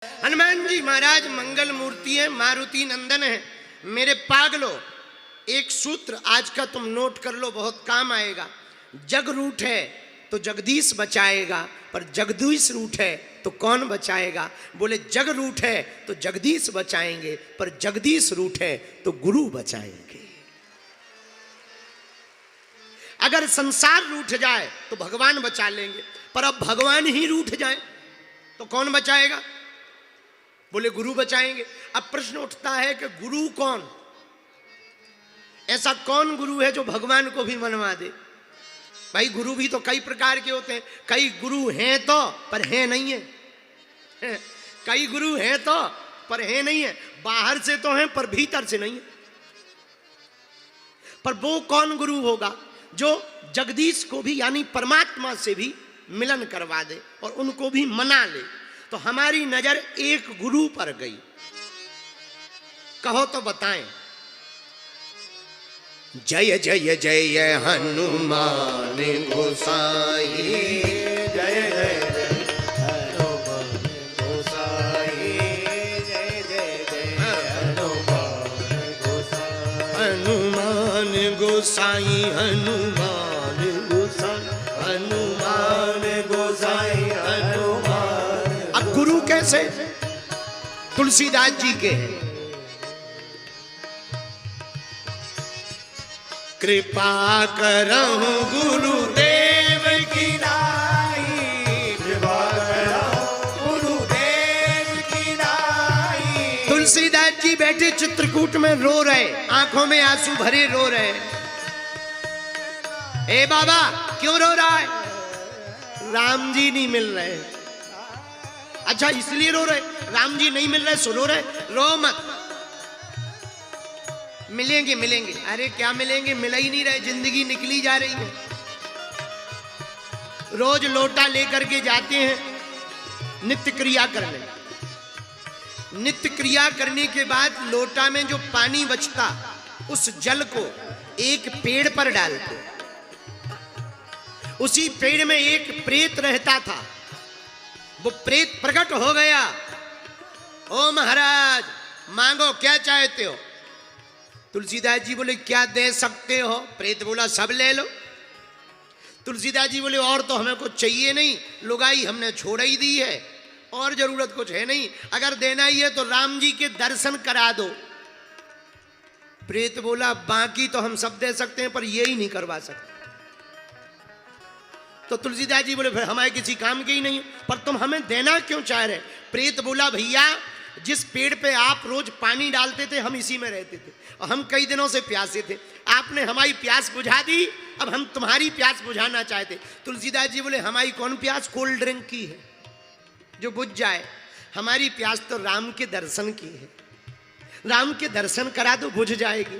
हनुमान जी महाराज मंगल मूर्ति है, मारुति नंदन है। मेरे पागलो, एक सूत्र आज का तुम नोट कर लो, बहुत काम आएगा। जग रूठ है तो जगदीश बचाएगा, पर जगदीश रूठ है तो कौन बचाएगा? बोले जग रूठ है तो जगदीश बचाएंगे, पर जगदीश रूठ है तो गुरु बचाएंगे। अगर संसार रूठ जाए तो भगवान बचा लेंगे, पर अब भगवान ही रूठ जाए तो कौन बचाएगा? बोले गुरु बचाएंगे। अब प्रश्न उठता है कि गुरु कौन? ऐसा कौन गुरु है जो भगवान को भी मनवा दे? भाई गुरु भी तो कई प्रकार के होते हैं। कई गुरु हैं तो पर हैं नहीं है। कई गुरु हैं तो पर हैं नहीं है। बाहर से तो हैं पर भीतर से नहीं है। पर वो कौन गुरु होगा जो जगदीश को भी यानी परमात्मा से भी मिलन करवा दे और उनको भी मना ले? तो हमारी नजर एक गुरु पर गई। कहो तो बताएं। जय जय जय हनुमान गोसाई, जय जय हनुमान गोसाई, जय जय जय हनुमान गोसाई, हनुमान गोसाई, हनुमान गोसाई, हनुमान गोसाई, हनुमान। अब गुरु कैसे? तुलसीदास जी के हैं। कृपा करहु गुरुदेव की नाई, कृपा करहु गुरुदेव की नाई। तुलसीदास जी बैठे चित्रकूट में रो रहे, आंखों में आंसू भरे रो रहे। ए बाबा क्यों रो रहा है? राम जी नहीं मिल रहे। अच्छा इसलिए रो रहे? राम जी नहीं मिल रहे सो रो रहे? रो मत, मिलेंगे मिलेंगे। अरे क्या मिलेंगे, मिल ही नहीं रहे, जिंदगी निकली जा रही है। रोज लोटा लेकर के जाते हैं नित्य क्रिया करने। नित्य क्रिया करने के बाद लोटा में जो पानी बचता उस जल को एक पेड़ पर डालते। उसी पेड़ में एक प्रेत रहता था। वो प्रेत प्रकट हो गया। ओ महाराज मांगो क्या चाहते हो? तुलसीदास जी बोले क्या दे सकते हो? प्रेत बोला सब ले लो। तुलसीदास जी बोले और तो हमें कुछ चाहिए नहीं, लुगाई हमने छोड़ ही दी है, और जरूरत कुछ है नहीं। अगर देना ही है तो राम जी के दर्शन करा दो। प्रेत बोला बाकी तो हम सब दे सकते हैं पर ये ही नहीं करवा सकते। तो तुलसीदास जी बोले फिर हमारे किसी काम के ही नहीं, पर तुम हमें देना क्यों चाह रहे? प्रेत बोला भैया जिस पेड़ पे आप रोज पानी डालते थे हम इसी में रहते थे और हम कई दिनों से प्यासे थे। आपने हमारी प्यास बुझा दी, अब हम तुम्हारी प्यास बुझाना चाहते। तुलसीदास जी बोले हमारी कौन प्यास कोल्ड ड्रिंक की है जो बुझ जाए? हमारी प्यास तो राम के दर्शन की है। राम के दर्शन करा दो बुझ जाएगी।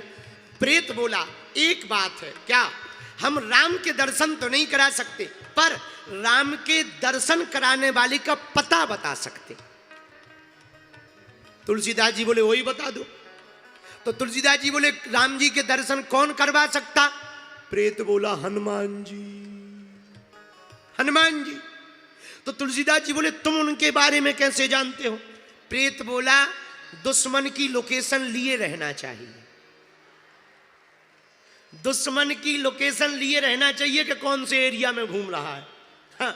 प्रेत बोला एक बात है, क्या? हम राम के दर्शन तो नहीं करा सकते, पर राम के दर्शन कराने वाले का पता बता सकते। तुलसीदास जी बोले वही बता दो। तो तुलसीदास जी बोले राम जी के दर्शन कौन करवा सकता? प्रेत बोला हनुमान जी। हनुमान जी। तो तुलसीदास जी बोले तुम उनके बारे में कैसे जानते हो? प्रेत बोला दुश्मन की लोकेशन लिए रहना चाहिए। दुश्मन की लोकेशन लिए रहना चाहिए कि कौन से एरिया में घूम रहा है। हाँ।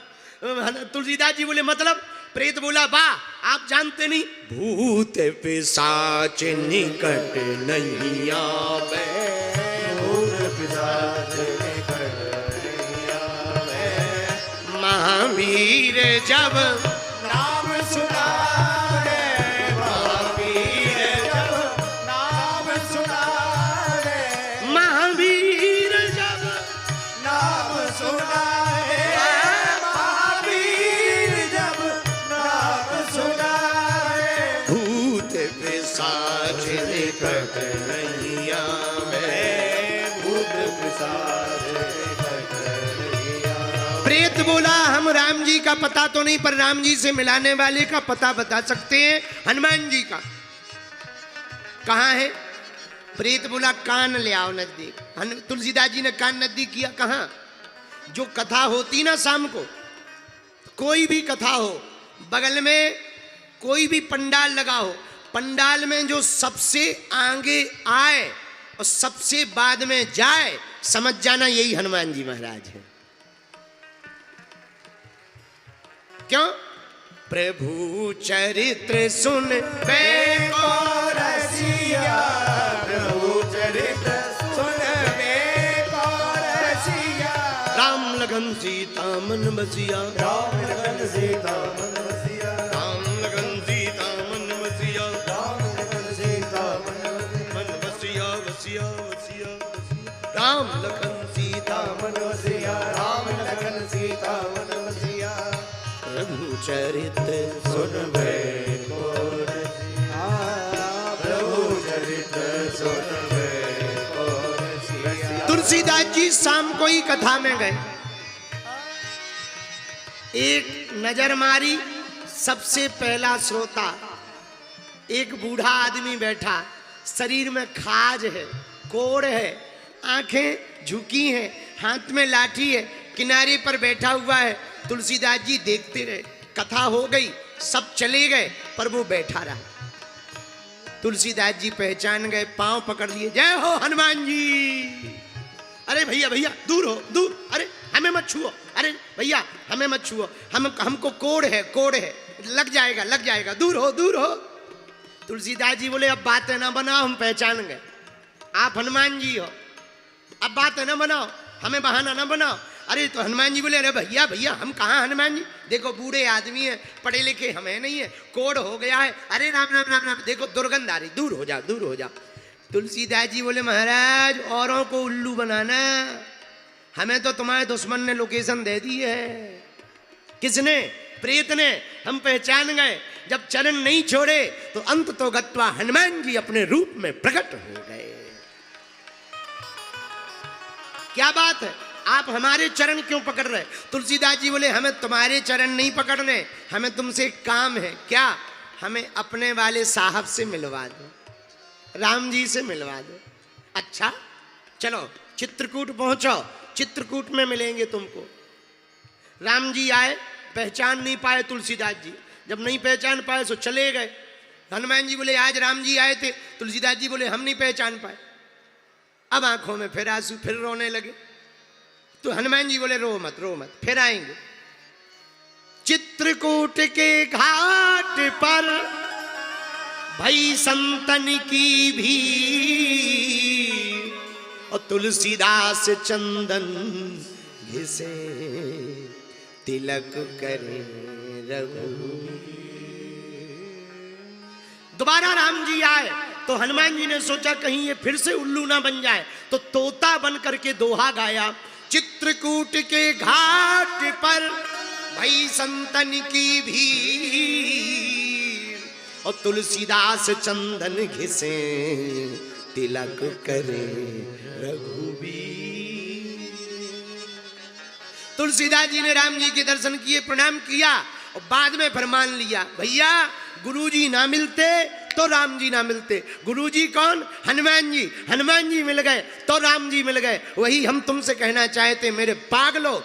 तुलसीदास जी बोले मतलब? प्रेत बोला वाह आप जानते नहीं, भूत पिशाच निकट नहीं आवे, भूत पिशाच निकट नहीं आवे। महावीर जब नाम सुनावे, महावीर जब नाम सुनावे, महावीर जब नाम सुनावे, प्रेत बोला हम राम जी का पता तो नहीं पर राम जी से मिलाने वाले का पता बता सकते हैं, हनुमान जी का। कहाँ है? प्रेत बोला कान ले आओ नजदीक। तुलसीदास जी ने कान नजदीक किया। कहाँ? जो कथा होती ना शाम को, कोई भी कथा हो, बगल में कोई भी पंडाल लगाओ, पंडाल में जो सबसे आगे आए और सबसे बाद में जाए, समझ जाना यही हनुमान जी महाराज है। क्यों? प्रभु चरित्र सुन को रसिया, प्रभु चरित्र सुन को रसिया, राम लगन सीता मन बसिया, राम लगन सीता मन बसिया, राम लगन सीता मन बसिया, राम लगन सीता मन बसिया, बसिया बसिया, राम लगन सीता मन बसिया, राम लगन सीता मन बसिया, प्रभु चरित्र सुनबे को रसिया, प्रभु चरित्र सुनबे को रसिया। तुलसीदास जी शाम को ही कथा में गए, एक नजर मारी, सबसे पहला श्रोता एक बूढ़ा आदमी बैठा, शरीर में खाज है, कोढ़ है, आंखें झुकी हैं, हाथ में लाठी है, किनारे पर बैठा हुआ है। तुलसीदास जी देखते रहे, कथा हो गई, सब चले गए, पर वो बैठा रहा। तुलसीदास जी पहचान गए, पांव पकड़ लिए, जय हो हनुमान जी। अरे भैया भैया दूर हो, दूर, अरे हमें मत छुओ, अरे भैया हमें मत छुओ, हमको कोढ़ है, कोढ़ है, लग जाएगा लग जाएगा, दूर हो दूर हो। तुलसीदास जी बोले अब बातें ना बनाओ, हम पहचान गए आप हनुमान जी हो, अब बातें ना बनाओ, हमें बहाना ना बनाओ। अरे तो हनुमान जी बोले अरे भैया भैया हम कहाँ हनुमान जी, देखो बूढ़े आदमी हैं, पढ़े लिखे हमें नहीं है, कोढ़ हो गया है, अरे राम राम राम राम, देखो दुर्गंध आ रही, दूर हो जा दूर हो जा। तुलसीदास जी बोले महाराज औरों को उल्लू बनाना, हमें तो तुम्हारे दुश्मन ने लोकेशन दे दी है। किसने? प्रेत ने। हम पहचान गए, जब चरण नहीं छोड़े तो अंत तो गत्वा हनुमान जी अपने रूप में प्रकट हो गए। क्या बात है, आप हमारे चरण क्यों पकड़ रहे? तुलसीदास जी बोले हमें तुम्हारे चरण नहीं पकड़ने, हमें तुमसे एक काम है। क्या? हमें अपने वाले साहब से मिलवा दो, राम जी से मिलवा दो। अच्छा चलो चित्रकूट पहुंचो, चित्रकूट में मिलेंगे तुमको। राम जी आए, पहचान नहीं पाए तुलसीदास जी, जब नहीं पहचान पाए तो चले गए। हनुमान जी बोले आज राम जी आए थे, तुलसीदास जी बोले हम नहीं पहचान पाए। अब आंखों में फिर आंसू, फिर रोने लगे। तो हनुमान जी बोले रो मत रो मत, फिर आएंगे। चित्रकूट के घाट पर भई संतन की भीड़, और तुलसीदास चंदन घिसे तिलक करे रघुवीर। दोबारा राम जी आए तो हनुमान जी ने सोचा कहीं ये फिर से उल्लू ना बन जाए, तो तोता बन करके दोहा गाया। चित्रकूट के घाट पर भई संतन की भीड़, और तुलसीदास चंदन घिसे तिलक करे रघुवीर। तुलसीदास जी ने राम जी के दर्शन किए, प्रणाम किया, और बाद में फरमान लिया भैया गुरुजी ना मिलते तो राम जी ना मिलते। गुरुजी कौन? हनुमान जी। हनुमान जी मिल गए तो राम जी मिल गए। वही हम तुमसे कहना चाहते मेरे पागलो,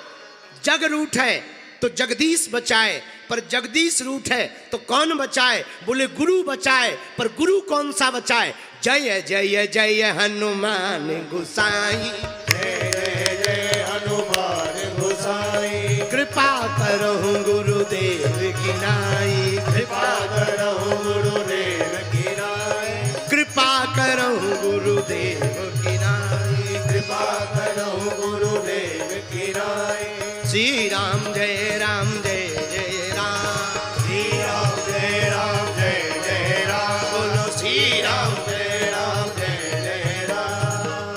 जग रूठ है तो जगदीश बचाए, पर जगदीश रूठ है तो कौन बचाए? बोले गुरु बचाए, पर गुरु कौन सा बचाए? जय जय जय हनुमान गोसाई, जय जय जय हनुमान गोसाई, कृपा करो गुरुदेव की नाई, कृपा करो गुरुदेव की नाई, कृपा करो गुरुदेव की नाई, कृपा करो गुरुदेव की नाई। श्री राम जय राम जय जय राम, श्री राम जय राम जय जय राम, बोलो श्री राम जय राम जय जय राम।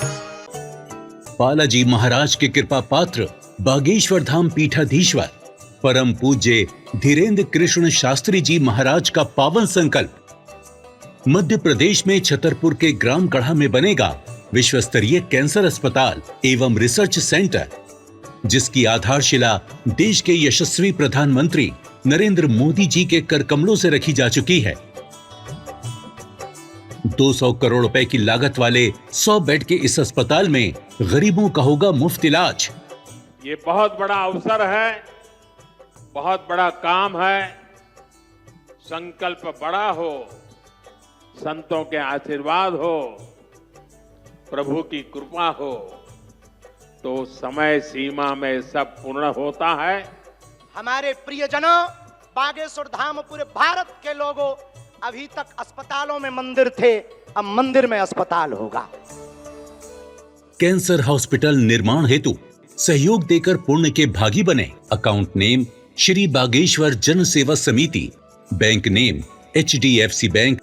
बालाजी महाराज के कृपा पात्र बागेश्वर धाम पीठाधीश्वर परम पूज्य धीरेन्द्र कृष्ण शास्त्री जी महाराज का पावन संकल्प। मध्य प्रदेश में छतरपुर के ग्राम गढ़ा में बनेगा विश्व स्तरीय कैंसर अस्पताल एवं रिसर्च सेंटर, जिसकी आधारशिला देश के यशस्वी प्रधानमंत्री नरेंद्र मोदी जी के कर कमलों से रखी जा चुकी है। 200 करोड़ रुपए की लागत वाले 100 बेड के इस अस्पताल में गरीबों का होगा मुफ्त इलाज। ये बहुत बड़ा अवसर है, बहुत बड़ा काम है। संकल्प बड़ा हो, संतों के आशीर्वाद हो, प्रभु की कृपा हो, तो समय सीमा में सब पूर्ण होता है। हमारे प्रियजनों, बागेश्वर धाम पूरे भारत के लोगों, अभी तक अस्पतालों में मंदिर थे, अब मंदिर में अस्पताल होगा। कैंसर हॉस्पिटल निर्माण हेतु सहयोग देकर पुण्य के भागी बने। अकाउंट नेम श्री बागेश्वर जन सेवा समिति, bank name HDFC bank,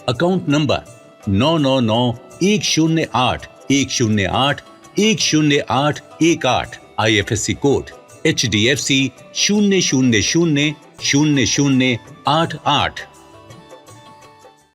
account number 999108108108, IFSC code HDFC 0000088।